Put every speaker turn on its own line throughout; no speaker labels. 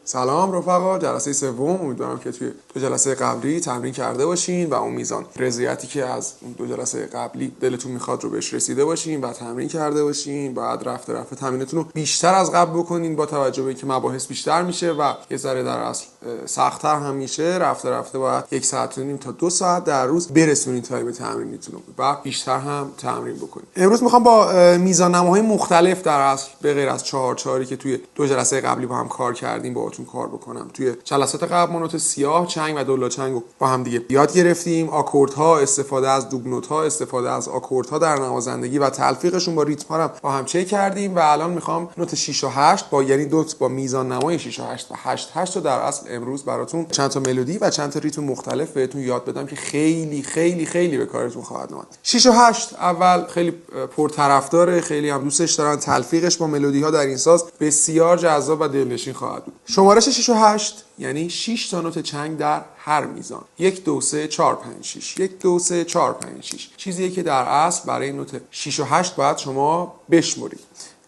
سلام رفقا، جلسه سوم. امیدوارم که توی دو جلسه قبلی تمرین کرده باشین و اون میزان رضایتی که از اون دو جلسه قبلی دلتون میخواد رو بهش رسیده باشین و تمرین کرده باشین. بعد رفته رفته تمرینتون رو بیشتر از قبل بکنین با توجه به اینکه مباحث بیشتر میشه و یه ذره در اصل سخت‌تر هم میشه. رفته رفته باید 1.5 ساعت تا 2 ساعت در روز برسونین تایم تمرینتون رو و بیشتر هم تمرین بکنین. امروز میخوام با میزان نماهای مختلف در اصل به غیر از 4 که توی دو جلسه قبلی با هم کار کردیم باهاتون کار بکنم. توی جلسات قبل ما نوت سیاه چنگ و دولا چنگ رو با هم دیگه یاد گرفتیم. آکوردها، استفاده از دوبل نوت‌ها، استفاده از آکوردها در نوازندگی و تلفیقشون با ریتم ها با هم چک کردیم و الان میخوام نوت 6 و 8 با یعنی دوت با میزان نمای 6 و 8 و 8 8 رو در اصل امروز براتون چند تا ملودی و چند تا ریتم مختلف بهتون یاد بدم که خیلی خیلی خیلی به کارتون خواهد اومد. 6 و 8 اول خیلی پرطرفدار، خیلی هم دوستش دارن. تلفیقش با ملودی ها در این ساز بسیار جذاب و دلنشین خواهد بود. شمارش 6 و 8 یعنی 6 تا نوت چنگ در هر میزان. 1 2 3 4 5 6 1 2 3 4 5 6 چیزیه که در اصل برای نوت 6 و 8 باید شما بشمرید.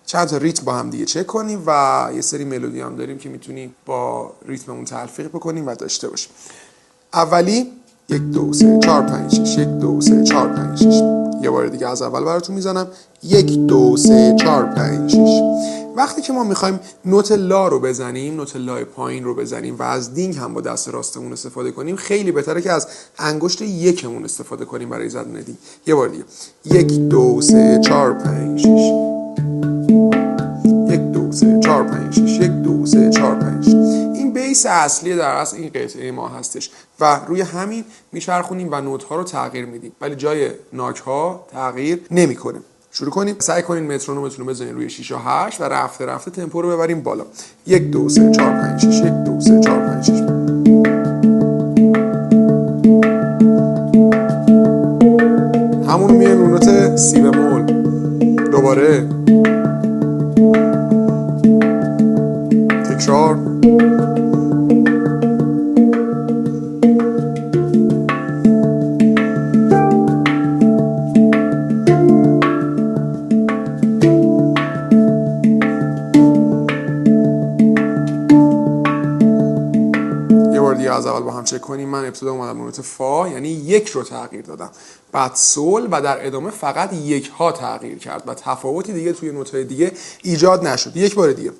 چند تا ریتم با هم دیگه چک کنیم و یه سری ملودی هم داریم که میتونیم با ریتممون تلفیق بکنیم و داشته باشیم. اولی 1 2 3 4 5 6 1 2 3 4 5 6. یه بار دیگه از اول براتون میزنم. 1 2 3 4 5 6. وقتی که ما میخوایم نوت لا رو بزنیم، نوت لای پایین رو بزنیم و از دینگ هم با دست راستمون استفاده کنیم، خیلی بهتره که از انگشت یکمون استفاده کنیم برای زدن دینگ. یه بار دیگه 1 2 3 4 5 6 1 2 3 4 5 6 1 2 3 4 5 6. این بیس اصلی در اصل این قطعه ما هستش و روی همین میچرخونیم و نوت ها رو تغییر میدیم ولی جای ناک ها تغییر نمیکنه. شروع کنیم. سعی کنین مترونومتون رو بزنین روی 6 و 8 و رفته رفته تمپو رو ببریم بالا. 1 2 3 4 5 6 1 2 3 4 5 6. همون میایم رو نوت سی بمول. دوباره تکرار. از اول با هم چک کنیم. من ابتدا اومدم نوت فا یعنی 1 رو تغییر دادم، بعد سول و در ادامه فقط 1 ها تغییر کرد و تفاوتی دیگه توی نوت‌های دیگه ایجاد نشد. یک بار دیگه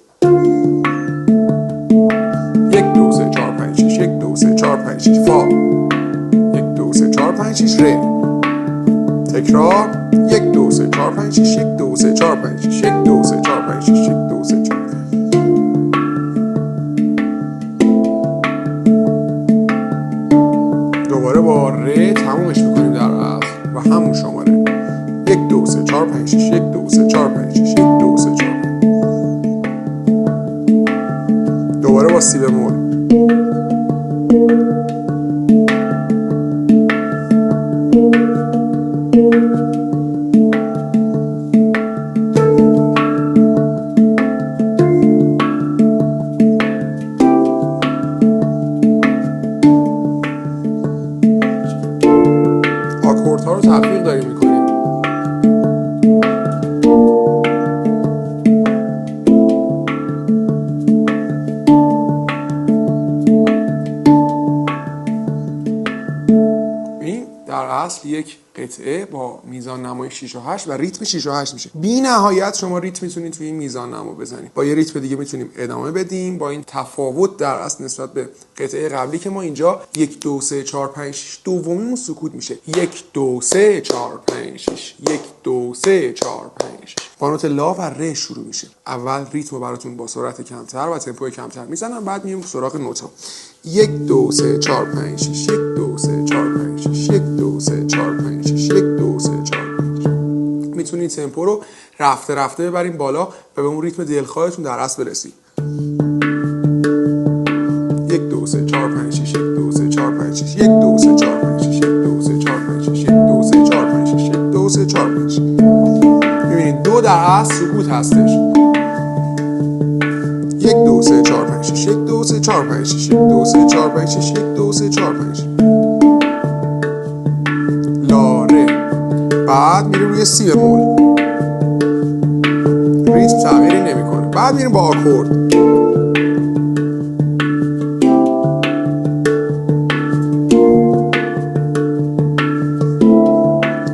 1 2 3 4 5 6 1 2 3 4 5 6 فا 1 2 3 4 5 6 ر. تکرار. 1 2 3 4 5 6 1 2 3 4 5 6 1 2 3 4 5 6 1 2 3 4. دوباره با ر تمومش میکنیم در اصل و همون شماره 1 2 3 4 5 6 1 2 3 4 5 6 1 2 3 4. دوباره با سی بمول. آکوردها رو تلفیق داریم میکنیم. این در اصل یک قطعه با میزان نمای 6 و 8 و ریتم 6 و 8 میشه. بی نهایت شما ریتم میتونید توی این میزان نما بزنید. با یه ریتم دیگه میتونیم ادامه بدیم با این تفاوت در اصل نسبت به قطعه قبلی که ما اینجا 1 2 3 4 5 6 دومیمون سکوت میشه. 1 2 3 4 5 6 1 2 3 4 5 6. با نوت لا و ر شروع میشه. اول ریتم براتون با سرعت کمتر و تمپو کمتر میزنم، بعد میام سراغ نوتا. 1 2 3 4 5 6 1 2 3 4 5 6 1 2 3 4 5 6 1 2 3 4 5. میتونید تمپو رو رفته رفته ببریم بالا و به اون ریتم دلخواهتون در اصل برسید. 1 2 3 4 5 6 1 2 3 4 5 6 1 2 3 4 5 6 1 2 3 4 5 6 1 2 3 4 5 6 1 2 3 4 5. میبینید دو در اصل سکوت هستش. 1 2 3 4 5 6 1 2 3 4 5 6 1 2 3 4 5 6 1 2 3 4 5. لا ر بعد میریم روی سی بمول، ریتم تغییری نمیکنه. بعد میریم با آکورد،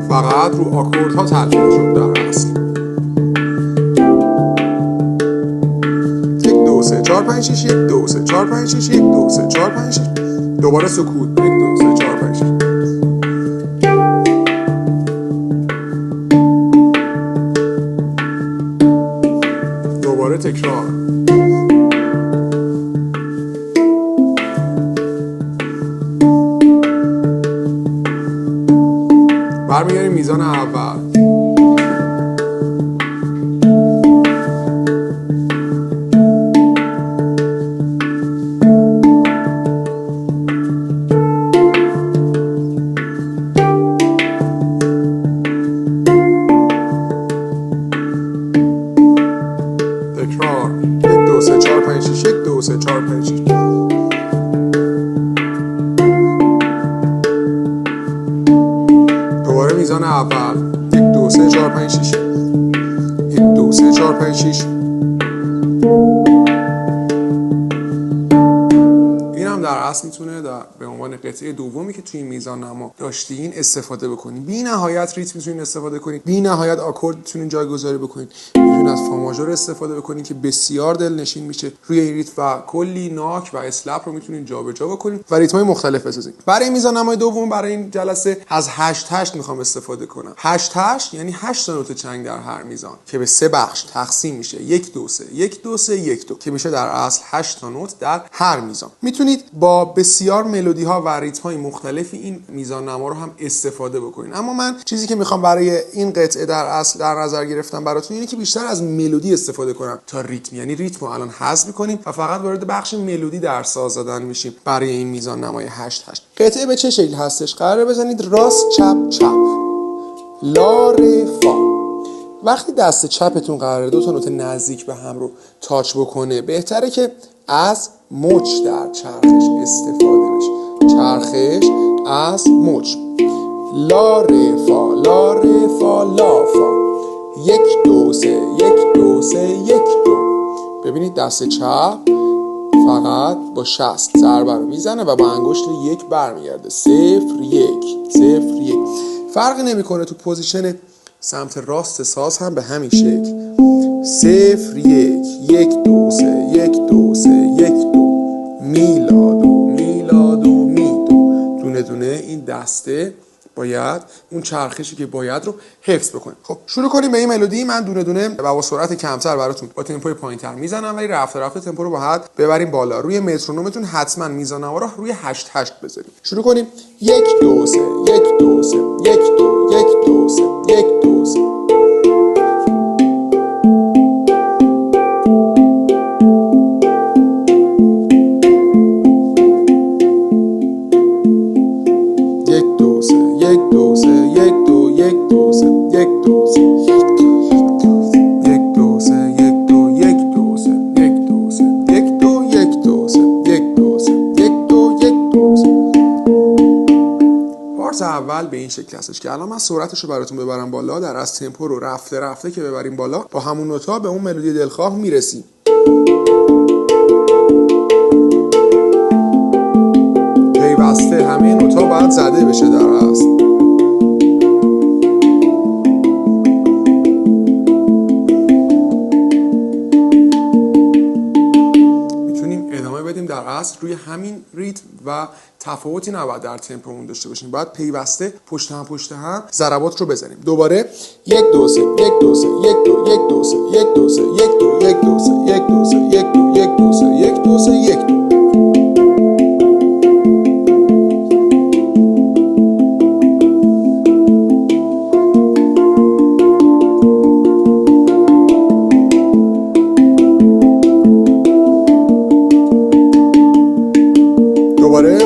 فقط رو آکوردها تلفیق شد در اصل. 1 2 3 4 5 6 1 2 3 4 5 6 1 2 3 4 5 6 دوباره سکوت 1 2 3 4 5 6 دوباره تکرار. برمیگردیم میزان اول. تکرار 1 2 3 4 5 6 1 2 3 4 5 6 دوباره میزان اول 1 2 3 4 5 6 1 2 3 4 5 6. در اصل میتونه به عنوان قطعه دومی که توی میزان نما داشتین استفاده بکنید. بی نهایت ریتم میتونید استفاده کنید، بی نهایت آکورد میتونید جایگذاری بکنید، میتونید از فا ماژور استفاده بکنید که بسیار دلنشین میشه روی این ریتم و کلی ناک و اسلپ رو میتونید جابجا بکنید و ریتم‌های مختلف بسازید. برای میزان نمای دوم برای این جلسه از 8 8 میخوام استفاده کنم. 8 8 یعنی 8 تا نوت چنگ در هر میزان که به 3 بخش تقسیم میشه، 1 2 3 1 2 3 1 2 که میشه در اصل 8 تا نوت در هر میزان. میتونید با بسیار ملودی ها و ریتم های مختلفی این میزان نما رو هم استفاده بکنید. اما من چیزی که میخوام برای این قطعه در اصل در نظر گرفتم براتون اینه که بیشتر از ملودی استفاده کنم تا ریتم. یعنی ریتم رو الان حذف میکنیم و فقط وارد بخش ملودی در ساز زدن میشیم برای این میزان نمای 8 8. قطعه به چه شکل هستش؟ قراره بزنید راست چپ چپ لا ر فا. وقتی دست چپتون قراره دو تا نوت نزدیک به هم رو تاچ بکنه، بهتره که از مچ در چرخش استفاده بشه. چرخش از مچ. لا ر فا لا ر فا لا فا 1 2 3 1 2 3 1 2. ببینید دست چپ فقط با شست ضربه رو میزنه و با انگشت 1 برمیگرده. 0 1 0 1. فرقی نمیکنه تو پوزیشن سمت راست ساز هم به همین شکل 0 1 1 2 3 1 2 3 1 2 می لا دو می لا دو می دو. دونه دونه این دسته باید اون چرخشی که باید رو حفظ بکنیم. خب شروع کنیم به این ملودی. من دونه دونه و با سرعت کمتر براتون با تمپوی پایینتر میزنم، ولی رفته رفته تمپو رو باید ببریم بالا. روی مترونومتون حتما میزان نما رو روی 8 8 بذارید. شروع کنیم. 1 2 3 1 2 3 1 2 1 2 3 1 2 3. اول به این شکل هستش که الان من سرعتش رو براتون ببرم بالا. در از تمپو رو رفته رفته که ببریم بالا با همون نوتا به اون ملودی دلخواه میرسیم. پیوسته همه نوتا باید زده بشه در اصل. میتونیم ادامه بدیم در اصل روی همین ریتم و تفاوتی نباید در تمپومون داشته باشیم. باید پیوسته پشت هم ضربات رو بزنیم. دوباره 1 2 3 1 2 3 1 2 1 2 3 1 2 3 1 2 1 2 3 1 2 3 1 2 1 2 3 1 2 3 1 2. دوباره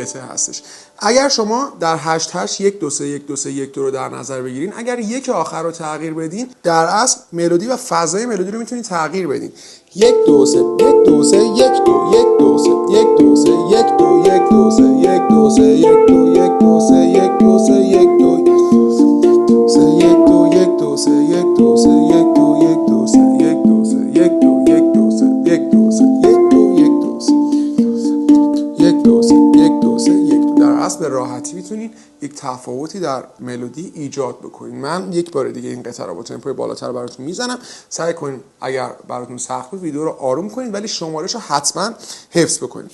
قطعه هستش. اگر شما در 8/8 1 2 3 1 2 3 1 2 رو در نظر بگیرین، اگر یک آخر رو تغییر بدین، در اصل ملودی و فضای ملودی رو میتونید تغییر بدین. 1 2 3 1 2 3 1 2 1 2 3 1 2 3 1 2 1 2 3 1 2 3 1 2 1 2 3 1 2 3 1 2 3 1 2 1 2 3 1 2 3 1 2 1 2 3 1 2 3 1 2 1 2 3 1 2 3 1 2 1 2 3 1 2 3 1 2 3 1 2. در اصل به راحتی میتونید یک تفاوتی در ملودی ایجاد بکنید. من یک بار دیگه این قطعه رو با تمپوی بالاتر براتون میزنم. سعی کنید اگر براتون سخت بود ویدیو رو آروم کنید، ولی شمارش رو حتما حفظ بکنید.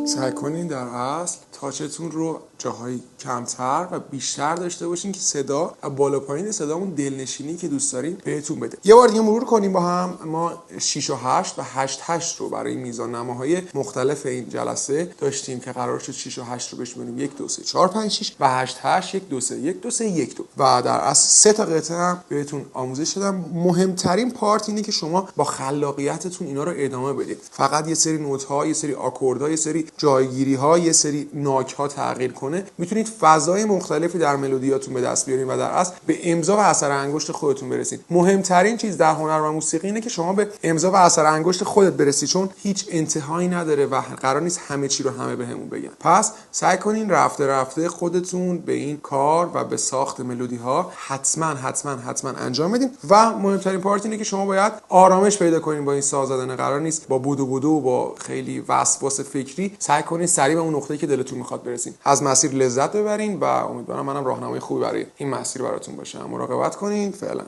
سعی کنین در اصل تاچتون رو جاهای کمتر و بیشتر داشته باشین که صدا و بالا پایین صدامون دلنشینی که دوست دارین بهتون بده. یه بار دیگه مرور کنیم با هم. ما 6 و 8 و 8/8 رو برای میزان نماهای مختلف این جلسه داشتیم که قرار شد 6 و 8 رو بشماریم 1 2 3 4 5 6 و 8/8 1 2 3 1 2 3 1 2 و در اصل 3 تا قطعه هم بهتون آموزش دادم. مهمترین پارت اینه که شما با خلاقیتتون اینا رو ادامه بدید. فقط یه سری نوت ها، یه سری آکوردها، یه سری جایگیری ها، یه سری ناک ها تغییر کنه، میتونید فضای مختلفی در ملودیاتون به دست بیارین و در اصل به امضا و اثر انگشت خودتون برسید. مهمترین چیز در هنر و موسیقی اینه که شما به امضا و اثر انگشت خودت برسید، چون هیچ انتهایی نداره و قرار نیست همه چی رو همه بهمون بگن. پس سعی کنین رفته رفته خودتون به این کار و به ساخت ملودی ها حتما انجام بدین و مهمترین پارت اینه که شما باید آرامش پیدا کنین با این ساز زدن. قرار نیست با بودو و با خیلی وسواس فکری، سعی کنین سریع به اون نقطه‌ای که دلتون میخواد برسین. از مسیر لذت ببرین و امیدوارم منم راهنمای خوبی برای این مسیر براتون باشم. مراقبت کنین. فعلا.